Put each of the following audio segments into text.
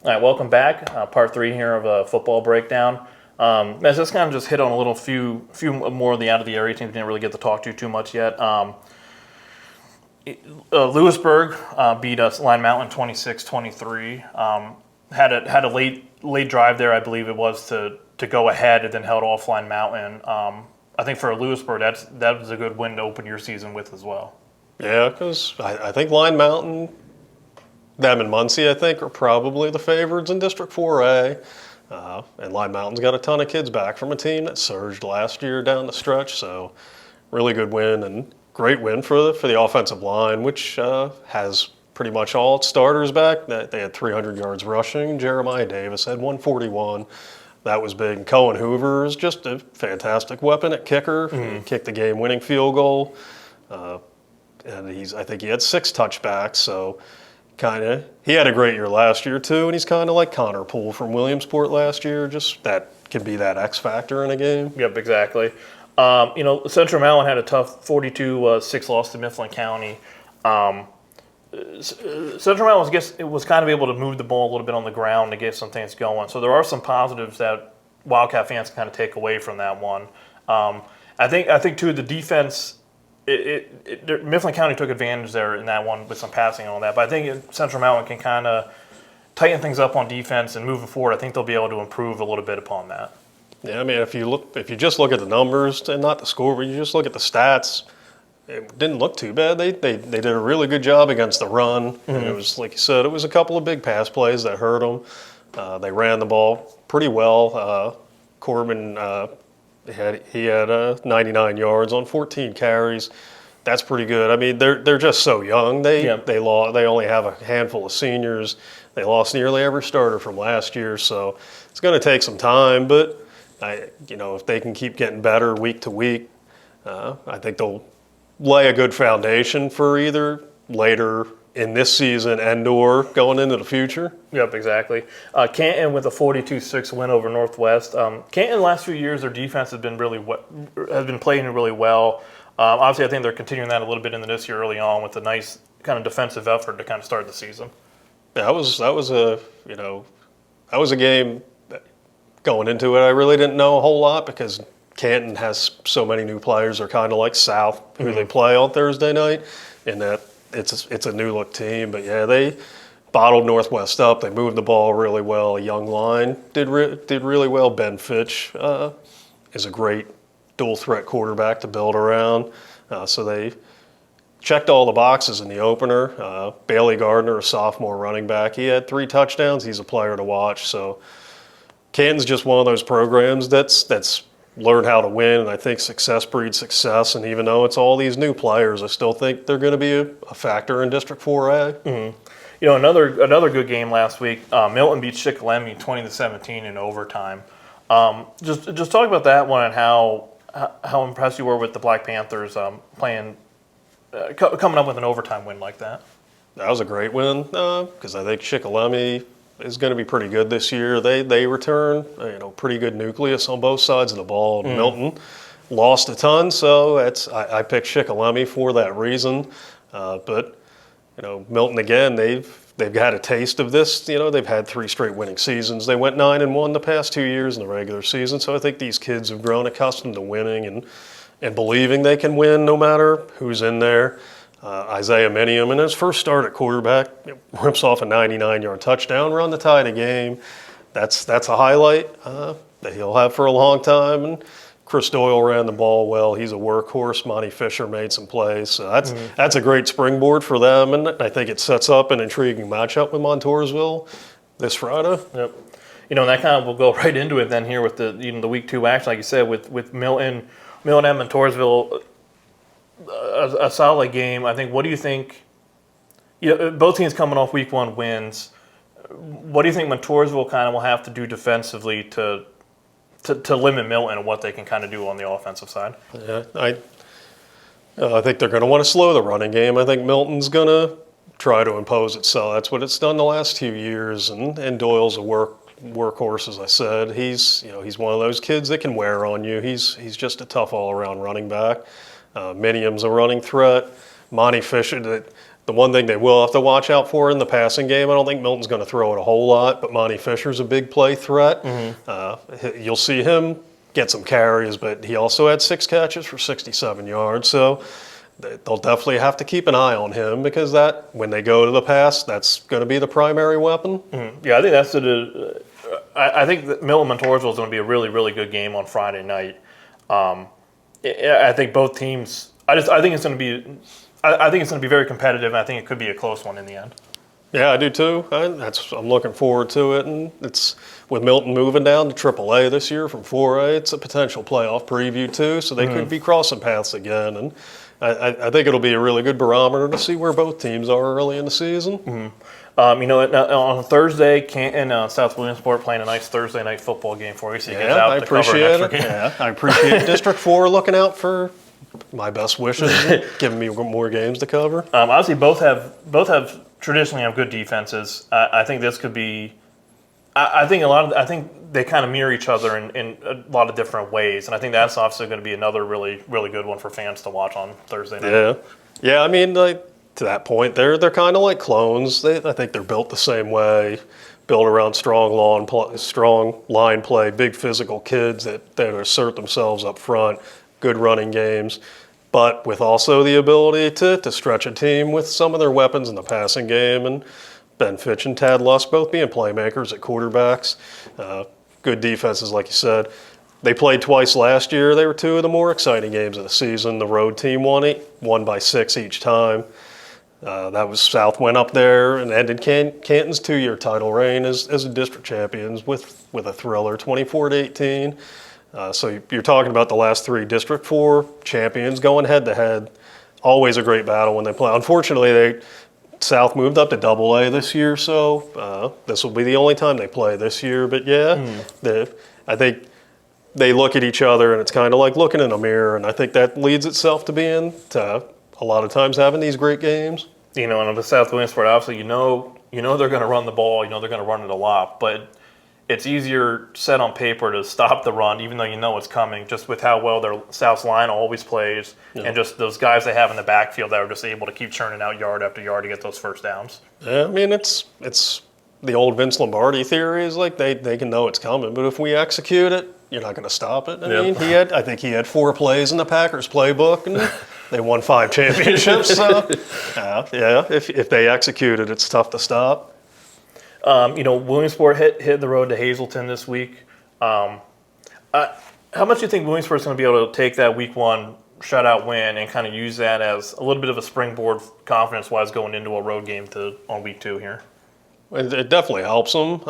All right, welcome back. Part 3 here of a football breakdown. Let's kind of just hit on a few more of the out of the area teams we didn't really get to talk to too much yet. Lewisburg beat us Line Mountain 26-23. Had a late drive there, I believe it was, to go ahead and then held off Line Mountain. I think for Lewisburg, that was a good win to open your season with as well. Yeah, because I think Line Mountain, them and Muncie, I think, are probably the favorites in District 4A. And Line Mountain's got a ton of kids back from a team that surged last year down the stretch. So really good win and great win for the offensive line, which has pretty much all its starters back. They had 300 yards rushing. Jeremiah Davis had 141. That was big. And Cohen Hoover is just a fantastic weapon at kicker. He kicked the game-winning field goal. And I think he had 6 touchbacks, so he had a great year last year too, and he's kind of like Connor Poole from Williamsport last year. Just that can be that X factor in a game. Yep, exactly. Central Maryland had a tough 42-6 loss to Mifflin County. Central Maryland was kind of able to move the ball a little bit on the ground to get some things going. So there are some positives that Wildcat fans can kind of take away from that one. I think too, the defense. Mifflin County took advantage there in that one with some passing and all that, but I think Central Maryland can kind of tighten things up on defense and moving forward. I think they'll be able to improve a little bit upon that. Yeah, I mean, if you just look at the numbers and not the score, but you just look at the stats, it didn't look too bad. They did a really good job against the run. Mm-hmm. And it was, like you said, it was a couple of big pass plays that hurt them. They ran the ball pretty well. Corbin. He had 99 yards on 14 carries. That's pretty good. I mean, they're just so young. They only have a handful of seniors. They lost nearly every starter from last year, so it's going to take some time. But if they can keep getting better week to week, I think they'll lay a good foundation for either later in this season and/or going into the future. Yep, exactly. Canton with a 42-6 win over Northwest. Canton, the last few years, their defense has been playing really well. Obviously, I think they're continuing that a little bit into this year early on with a nice kind of defensive effort to kind of start the season. Yeah, that was a game that going into it. I really didn't know a whole lot because Canton has so many new players. They're kind of like South, who they play on Thursday night, in that. It's a new look team, but yeah, they bottled Northwest up. They moved the ball really well. A young line did really well. Ben Fitch is a great dual threat quarterback to build around. So they checked all the boxes in the opener. Bailey Gardner, a sophomore running back, he had 3 touchdowns. He's a player to watch. So Canton's just one of those programs that's learn how to win, and I think success breeds success. And even though it's all these new players, I still think they're going to be a factor in District 4A. Mm-hmm. Another good game last week. Milton beat Shikellamy 20-17 in overtime. Just talk about that one and how impressed you were with the Black Panthers coming up with an overtime win like that. That was a great win because I think Shikellamy is going to be pretty good this year. They return pretty good nucleus on both sides of the ball. Milton lost a ton, so I picked Shikellamy for that reason. But Milton again, they've had a taste of this. They've had 3 straight winning seasons. They went 9-1 the past 2 years in the regular season. So I think these kids have grown accustomed to winning and believing they can win no matter who's in there. Isaiah Minium, in his first start at quarterback, rips off a 99-yard touchdown, run the tie of the game. That's a highlight that he'll have for a long time. And Chris Doyle ran the ball well. He's a workhorse. Monty Fisher made some plays. So that's a great springboard for them, and I think it sets up an intriguing matchup with Montoursville this Friday. Yep. And that kind of will go right into it then here with the week 2 action, like you said, with Milton and Montoursville. A solid game. I think. What do you think? Both teams coming off week 1 wins. What do you think Montoursville kind of will have to do defensively to limit Milton and what they can kind of do on the offensive side? Yeah, I think they're going to want to slow the running game. I think Milton's going to try to impose itself. That's what it's done the last 2 years. And Doyle's a workhorse, as I said. He's one of those kids that can wear on you. He's just a tough all-around running back. Minium's a running threat. Monty Fisher, The one thing they will have to watch out for in the passing game, I don't think Milton's going to throw it a whole lot, but Monty Fisher's a big play threat. You'll see him get some carries, but he also had 6 catches for 67 yards. So they'll definitely have to keep an eye on him because that when they go to the pass, that's going to be the primary weapon. Yeah, I think that's I think that Milton Montoursville is going to be a really, really good game on Friday night. I think both teams. I think it's going to be. I think it's going to be very competitive, and I think it could be a close one in the end. Yeah, I do too. I'm looking forward to it, and it's with Milton moving down to AAA this year from 4A. It's a potential playoff preview too, so they could be crossing paths again, and I think it'll be a really good barometer to see where both teams are early in the season. On Thursday, Canton and South Williamsport playing a nice Thursday night football game for you. So you get out I to cover appreciate an it. extra game. Yeah, I appreciate District 4 looking out for my best wishes, giving me more games to cover. Obviously, both have traditionally have good defenses. I think this could be. I think they kind of mirror each other in a lot of different ways, and I think that's obviously going to be another really, really good one for fans to watch on Thursday night. Yeah. I mean, like, to that point, they're kind of like clones. I think they're built the same way, built around strong line play, big physical kids that assert themselves up front, good running games, but with also the ability to stretch a team with some of their weapons in the passing game. And Ben Fitch and Tad Lusk both being playmakers at quarterbacks. Good defenses, like you said. They played twice last year. They were 2 of the more exciting games of the season. The road team won by 6 each time. That was South went up there and ended Canton's 2-year title reign as a district champions with a thriller, 24-18. So you're talking about the last 3 District 4 champions going head-to-head. Always a great battle when they play. Unfortunately, South moved up to AA this year, so this will be the only time they play this year. But I think they look at each other, and it's kind of like looking in a mirror, and I think that leads itself to being a lot of times having these great games. And with South Williamsport, obviously, they're going to run the ball. They're going to run it a lot, but it's easier said on paper to stop the run, even though you know it's coming, just with how well their South's line always plays, and just those guys they have in the backfield that are just able to keep churning out yard after yard to get those first downs. Yeah, I mean, it's the old Vince Lombardi theory is like they can know it's coming, but if we execute it, you're not going to stop it. I mean, I think he had 4 plays in the Packers playbook, and they won 5 championships. So, if they execute it, it's tough to stop. Williamsport hit the road to Hazleton this week. How much do you think Williamsport's going to be able to take that week 1 shutout win and kind of use that as a little bit of a springboard confidence-wise going into a road game on week 2 here? It definitely helps them.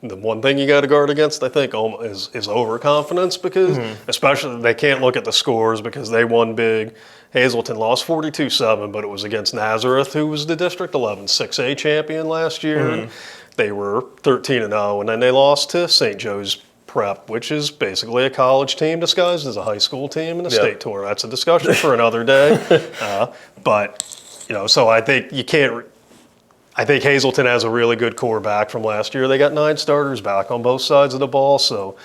The one thing you got to guard against, I think, is overconfidence because especially they can't look at the scores because they won big. Hazleton lost 42-7, but it was against Nazareth, who was the District 11 6A champion last year. And they were 13-0, and then they lost to St. Joe's Prep, which is basically a college team disguised as a high school team in a state tour. That's a discussion for another day. So I think you can't. I think Hazleton has a really good core back from last year. They got 9 starters back on both sides of the ball, so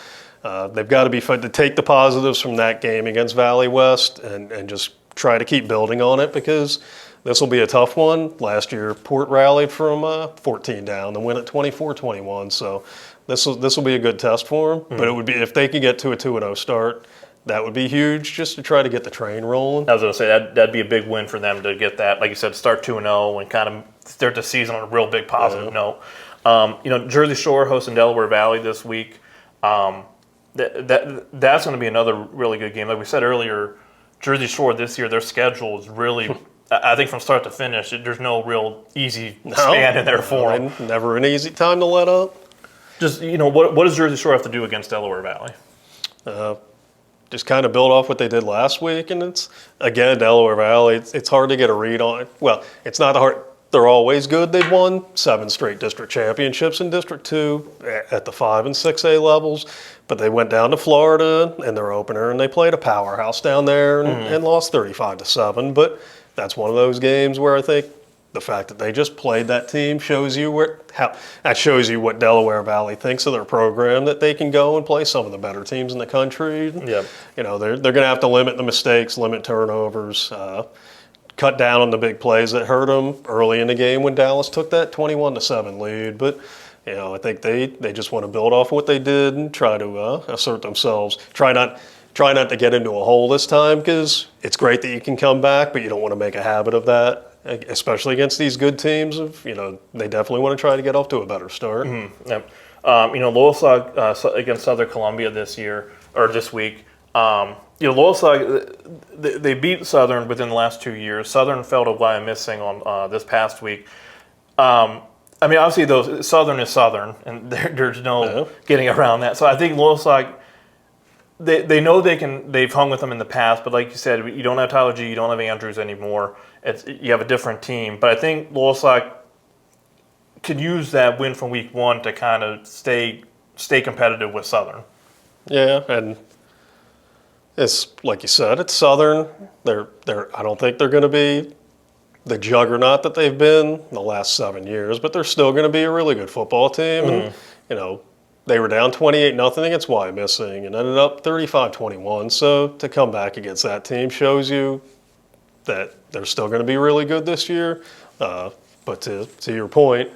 they've got to be fun to take the positives from that game against Valley West and just try to keep building on it because this will be a tough one. Last year, Port rallied from 14 down and win at 24-21, so this will be a good test for them. But it would be if they could get to a 2-0 start. That would be huge just to try to get the train rolling. I was going to say that'd be a big win for them to get that, like you said, start 2-0 and kind of start the season on a real big positive note. Jersey Shore hosting Delaware Valley this week. That's going to be another really good game. Like we said earlier, Jersey Shore this year, their schedule is really, I think from start to finish, there's no real easy span in there for them. Never an easy time to let up. Just, what does Jersey Shore have to do against Delaware Valley? Just kind of build off what they did last week, and it's, again, Delaware Valley, it's hard to get a read on it. Well, it's not hard. They're always good. They've won 7 straight district championships in District 2 at the 5 and 6A levels, but they went down to Florida in their opener, and they played a powerhouse down there and lost 35-7, but that's one of those games where I think the fact that they just played that team shows you what Delaware Valley thinks of their program, that they can go and play some of the better teams in the country. Yep. They're going to have to limit the mistakes, limit turnovers, cut down on the big plays that hurt them early in the game when Dallas took that 21-7 lead. But I think they just want to build off what they did and try to assert themselves. Try not to get into a hole this time, because it's great that you can come back, but you don't want to make a habit of that, especially against these good teams. They definitely want to try to get off to a better start. Mm-hmm. Yep. Lewisburg against Southern Columbia this week. Lewisburg, they beat Southern within the last 2 years. Southern fell to why I'm missing on this past week. Obviously, Southern is Southern, and there's no getting around that. So I think Lewisburg, they know they've hung with them in the past, but like you said, you don't have Tyler G, you don't have Andrews anymore. You have a different team. But I think Lewisburg could use that win from week 1 to kind of stay competitive with Southern. Yeah, and it's like you said, it's Southern. I don't think they're going to be the juggernaut that they've been the last 7 years, but they're still going to be a really good football team. Mm-hmm. And they were down 28-0 against Wyomissing and ended up 35-21. So to come back against that team shows you that they're still going to be really good this year. But to your point,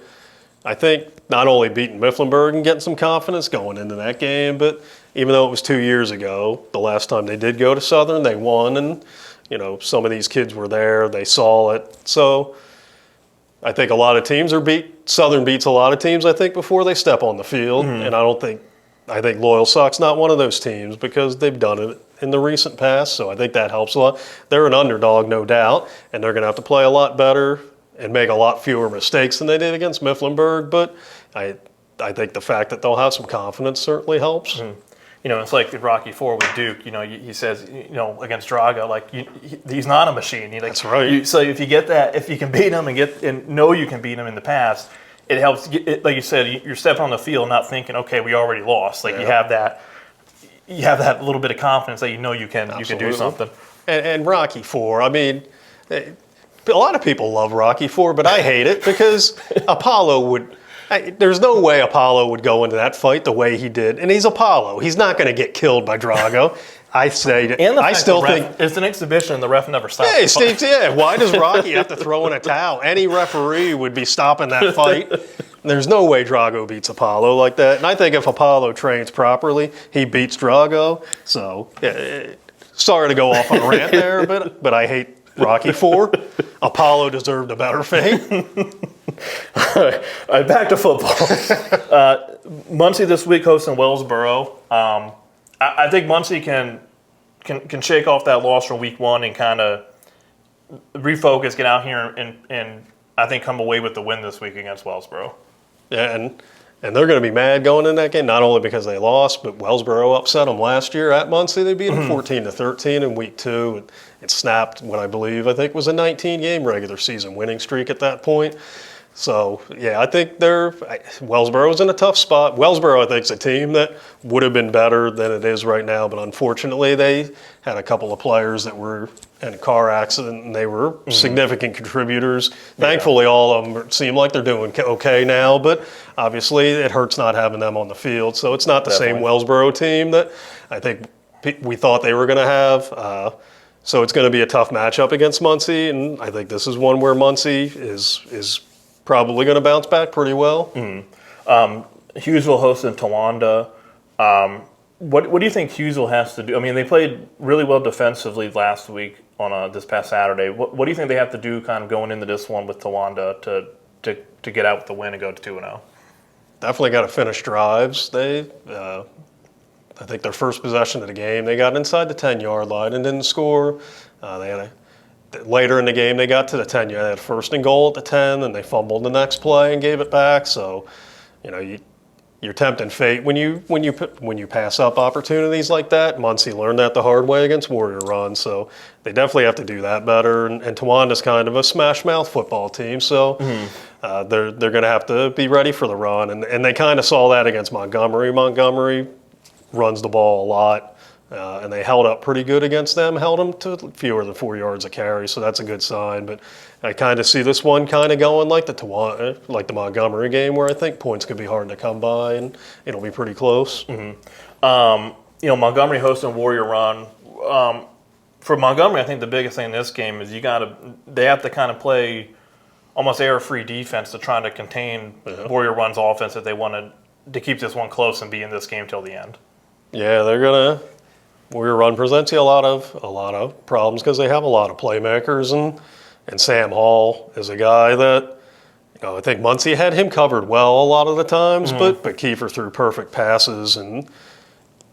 I think not only beating Mifflinburg and getting some confidence going into that game, but even though it was 2 years ago, the last time they did go to Southern, they won, and some of these kids were there, they saw it. So I think a lot of teams Southern beats a lot of teams, I think, before they step on the field. Mm-hmm. And I think Loyal Sock's not one of those teams, because they've done it in the recent past. So I think that helps a lot. They're an underdog, no doubt, and they're going to have to play a lot better and make a lot fewer mistakes than they did against Mifflinburg. But I think the fact that they'll have some confidence certainly helps. Mm-hmm. It's like Rocky IV with Duke. He says, against Draga, he's not a machine. That's right. So if you get that, if you can beat him and know you can beat him in the past, it helps. Like you said, you're stepping on the field, not thinking, okay, we already lost. You have that little bit of confidence that you can Absolutely. You can do something. And Rocky IV. A lot of people love Rocky IV, but I hate it because Apollo would. There's no way Apollo would go into that fight the way he did, and he's Apollo. He's not going to get killed by Drago. I still think it's an exhibition, and the ref never stops. Hey, Steve, why does Rocky have to throw in a towel? Any referee would be stopping that fight. There's no way Drago beats Apollo like that. And I think if Apollo trains properly, he beats Drago. So, sorry to go off on a rant there, but I hate Rocky IV. Apollo deserved a better fate. All right, back to football. Muncie this week hosting Wellsboro. I think Muncie can shake off that loss from week 1 and kind of refocus, get out here, and I think come away with the win this week against Wellsboro. Yeah, and they're going to be mad going in that game, not only because they lost, but Wellsboro upset them last year at Muncie. They beat them 14-13 in week 2. It snapped what I think was a 19-game regular season winning streak at that point. So, I think Wellsboro's in a tough spot. Wellsboro, I think, is a team that would have been better than it is right now, but unfortunately they had a couple of players that were in a car accident, and they were significant contributors. Thankfully, all of them seem like they're doing okay now, but obviously it hurts not having them on the field. So it's not the same Wellsboro team that I think we thought they were going to have. So it's going to be a tough matchup against Muncie, and I think this is one where Muncie is probably going to bounce back pretty well. Hughesville hosting Towanda. What do you think Hughesville has to do? They played really well defensively last week on this past Saturday. What do you think they have to do kind of going into this one with Towanda to get out with the win and go to 2-0? Definitely got to finish drives. I think their first possession of the game, they got inside the 10-yard line and didn't score. Later in the game, they got to the 10. They had first and goal at the 10, and they fumbled the next play and gave it back. So, you're tempting fate when you pass up opportunities like that. Muncie learned that the hard way against Warrior Run, so they definitely have to do that better. And Towanda's kind of a smash mouth football team, so they're going to have to be ready for the run. And they kind of saw that against Montgomery. Montgomery runs the ball a lot. And they held up pretty good against them, held them to fewer than 4 yards a carry, so that's a good sign. But I kind of see this one kind of going like the Montgomery game, where I think points could be hard to come by, and it'll be pretty close. Montgomery hosting Warrior Run. For Montgomery, I think the biggest thing in this game is they have to kind of play almost error-free defense to try to contain Warrior Run's offense if they wanted to keep this one close and be in this game till the end. Yeah, Warrior Run presents you a lot of problems because they have a lot of playmakers, and Sam Hall is a guy that, I think Muncie had him covered well a lot of the times, but Kiefer threw perfect passes and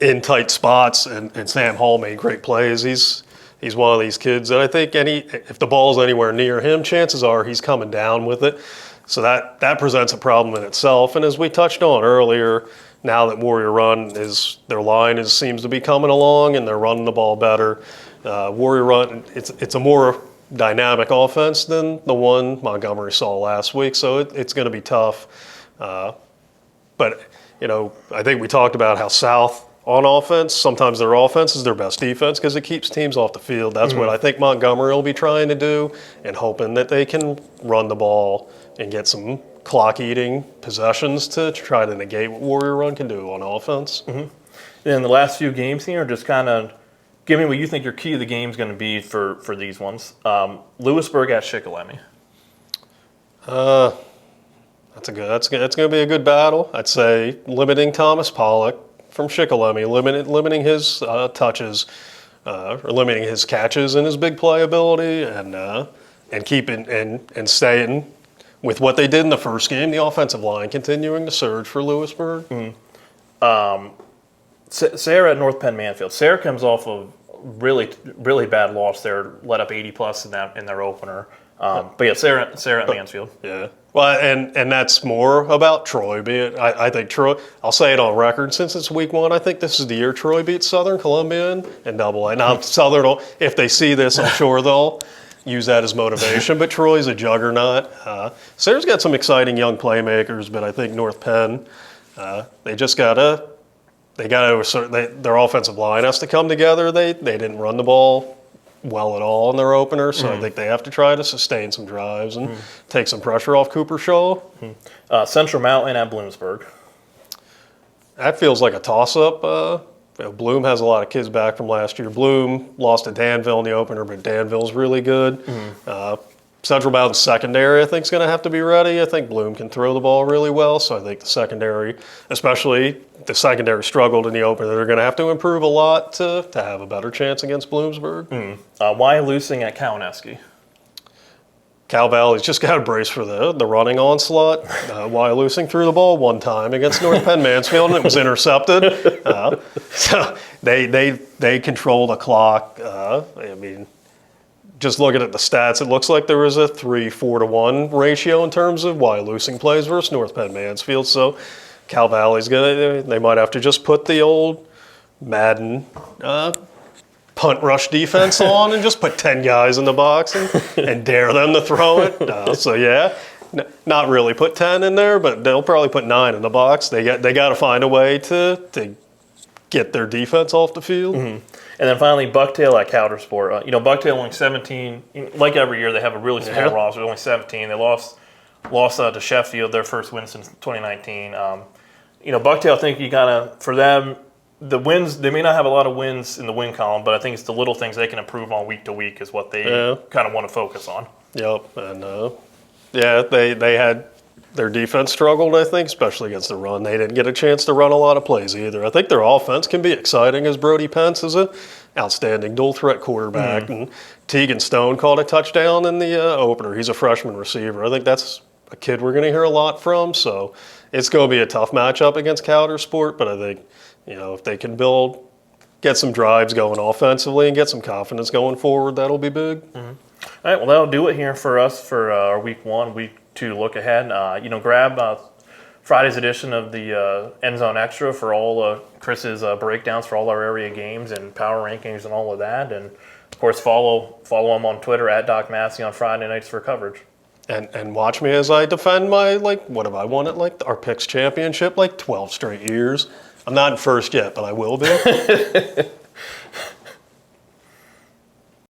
in tight spots, and Sam Hall made great plays. He's one of these kids that I think if the ball's anywhere near him, chances are he's coming down with it. So that presents a problem in itself. And as we touched on earlier, now that Warrior Run their line seems to be coming along and they're running the ball better. Warrior Run, it's a more dynamic offense than the one Montgomery saw last week. So it's going to be tough. But I think we talked about how South on offense, sometimes their offense is their best defense because it keeps teams off the field. That's what I think Montgomery will be trying to do, and hoping that they can run the ball and get some clock-eating possessions to try to negate what Warrior Run can do on offense. In the last few games here, just kind of give me what you think your key of the game is going to be for these ones. Lewisburg at Shikellamy. That's going to be a good battle. I'd say limiting Thomas Pollock from Shikellamy, limiting his touches, or limiting his catches and his big play ability, and keeping and staying with what they did in the first game, the offensive line continuing to surge for Lewisburg. Sarah at North Penn Mansfield. Sarah comes off of really, really bad loss there, let up 80 plus in their opener. But yeah, Sarah at Mansfield. Yeah. Well, and that's more about Troy. I think Troy, I'll say it on record, since it's week one, I think this is the year Troy beats Southern Columbia in Double-A. Now, Southern, if they see this, I'm sure they'll use that as motivation, but Troy's a juggernaut. Sarah's got some exciting young playmakers, but I think North Penn, they just gotta their offensive line has to come together. They didn't run the ball well at all in their opener, so I think they have to try to sustain some drives and take some pressure off Cooper Shaw. Central Mountain at Bloomsburg. That feels like a toss-up. Bloom has a lot of kids back from last year. Bloom lost to Danville in the opener, but Danville's really good. Central Mountain secondary, I think, is going to have to be ready. I think Bloom can throw the ball really well, so I think the secondary, especially the secondary struggled in the opener, they're going to have to improve a lot to have a better chance against Bloomsburg. Why losing at Kawaneski? Cal Valley's just got to brace for the running onslaught. Wyalusing threw the ball one time against North Penn Mansfield, and it was intercepted. So they control the clock. Just looking at the stats, it looks like there was a 3-4-1 ratio in terms of Wyalusing plays versus North Penn Mansfield. So Cal Valley's they might have to just put the old Madden punt rush defense on and just put 10 guys in the box and dare them to throw it. So yeah, not really put 10 in there, but they'll probably put 9 in the box. They got to find a way to get their defense off the field. And then finally, Bucktail at Coudersport. Bucktail only 17. Like every year, they have a really small roster. Only 17. They lost to Sheffield, their first win since 2019. Bucktail, I think you gotta, for them, the wins, they may not have a lot of wins in the win column, but I think it's the little things they can improve on week to week is what they kind of want to focus on. Yep, and they had their defense struggled, I think, especially against the run. They didn't get a chance to run a lot of plays either. I think their offense can be exciting as Brody Pence is an outstanding dual threat quarterback, and Tegan Stone caught a touchdown in the opener. He's a freshman receiver. I think that's a kid we're going to hear a lot from, so it's going to be a tough matchup against Coudersport, but I think if they can get some drives going offensively and get some confidence going forward, that'll be big. All right, well, that'll do it here for us for our week 1, week 2 look ahead. Grab Friday's edition of the End Zone Extra for all Chris's breakdowns for all our area games and power rankings and all of that. And, of course, follow him on Twitter at Doc Masse on Friday nights for coverage. And watch me as I defend my, what have I won at, our Picks Championship, 12 straight years. I'm not in first yet, but I will be.